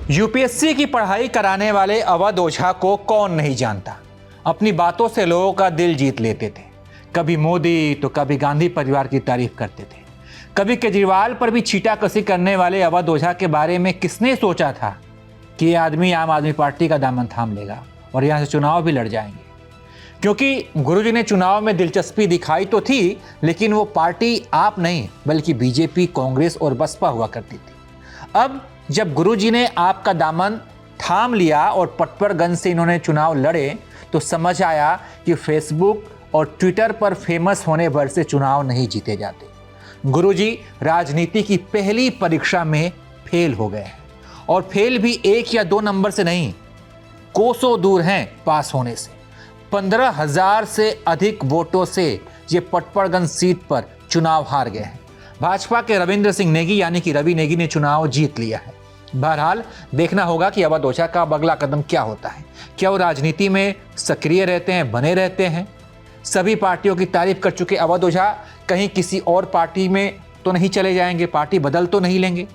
UPSC की पढ़ाई कराने वाले अवध ओझा को कौन नहीं जानता। अपनी बातों से लोगों का दिल जीत लेते थे। कभी मोदी तो कभी गांधी परिवार की तारीफ करते थे। कभी केजरीवाल पर भी छींटाकशी करने वाले अवध ओझा के बारे में किसने सोचा था कि ये आदमी आम आदमी पार्टी का दामन थाम लेगा और यहाँ से चुनाव भी लड़ जाएंगे। क्योंकि गुरुजी ने चुनाव में दिलचस्पी दिखाई तो थी, लेकिन वो पार्टी आप नहीं बल्कि बीजेपी, कांग्रेस और बसपा हुआ करती थी। अब जब गुरुजी ने आपका दामन थाम लिया और पटपरगंज से इन्होंने चुनाव लड़े तो समझ आया कि फेसबुक और ट्विटर पर फेमस होने भर से चुनाव नहीं जीते जाते। गुरुजी राजनीति की पहली परीक्षा में फेल हो गए हैं और फेल भी 1 या 2 नंबर से नहीं, कोसों दूर हैं पास होने से। 15,000 से अधिक वोटों से ये पटपरगंज सीट पर चुनाव हार गए हैं। भाजपा के रविंद्र सिंह नेगी यानी कि रवि नेगी ने चुनाव जीत लिया है। बहरहाल देखना होगा कि अवध ओझा का अगला कदम क्या होता है। क्या वो राजनीति में सक्रिय रहते हैं, बने रहते हैं? सभी पार्टियों की तारीफ कर चुके अवध ओझा कहीं किसी और पार्टी में तो नहीं चले जाएंगे, पार्टी बदल तो नहीं लेंगे?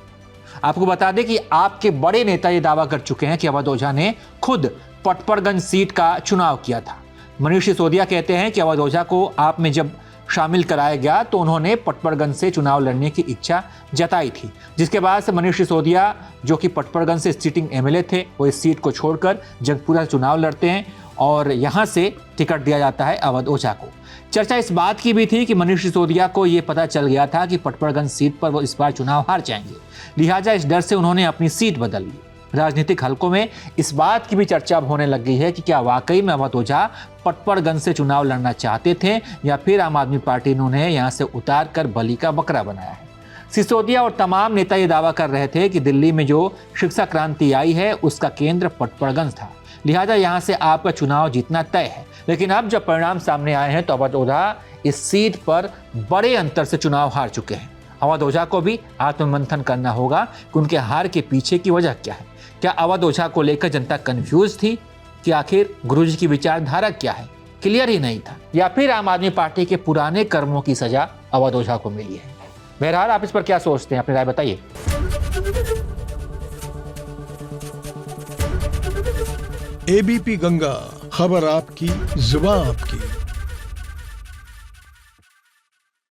आपको बता दें कि आपके बड़े नेता ये दावा कर चुके हैं कि अवध ओझा ने खुद पटपरगंज सीट का चुनाव किया था। मनीष सिसोदिया कहते हैं कि अवध ओझा को आप में जब शामिल कराया गया तो उन्होंने पटपरगंज से चुनाव लड़ने की इच्छा जताई थी, जिसके बाद से मनीष सिसोदिया जो कि पटपरगंज से सिटिंग एमएलए थे, वो इस सीट को छोड़कर जंगपुरा चुनाव लड़ते हैं और यहाँ से टिकट दिया जाता है अवध ओझा को। चर्चा इस बात की भी थी कि मनीष सिसोदिया को ये पता चल गया था कि पटपरगंज सीट पर वो इस बार चुनाव हार जाएंगे, लिहाजा इस डर से उन्होंने अपनी सीट बदल ली। राजनीतिक हलकों में इस बात की भी चर्चा होने लग गई है कि क्या वाकई में अवध ओझा पटपरगंज से चुनाव लड़ना चाहते थे या फिर आम आदमी पार्टी ने उन्हें यहाँ से उतार कर बलि का बकरा बनाया है। सिसोदिया और तमाम नेता ये दावा कर रहे थे कि दिल्ली में जो शिक्षा क्रांति आई है उसका केंद्र पटपरगंज था, लिहाजा यहाँ से आपका चुनाव जीतना तय है। लेकिन अब जब परिणाम सामने आए हैं तो अवध ओझा इस सीट पर बड़े अंतर से चुनाव हार चुके हैं। अवध ओझा को भी आत्ममंथन करना होगा कि उनके हार के पीछे की वजह क्या है। क्या अवध ओझा को लेकर जनता कंफ्यूज थी कि आखिर गुरुजी की विचारधारा क्या है, क्लियर ही नहीं था, या फिर आम आदमी पार्टी के पुराने कर्मों की सजा अवध ओझा को मिली है? बहरहाल आप इस पर क्या सोचते हैं, अपनी राय बताइए। एबीपी गंगा, खबर आपकी, जुबान आपकी।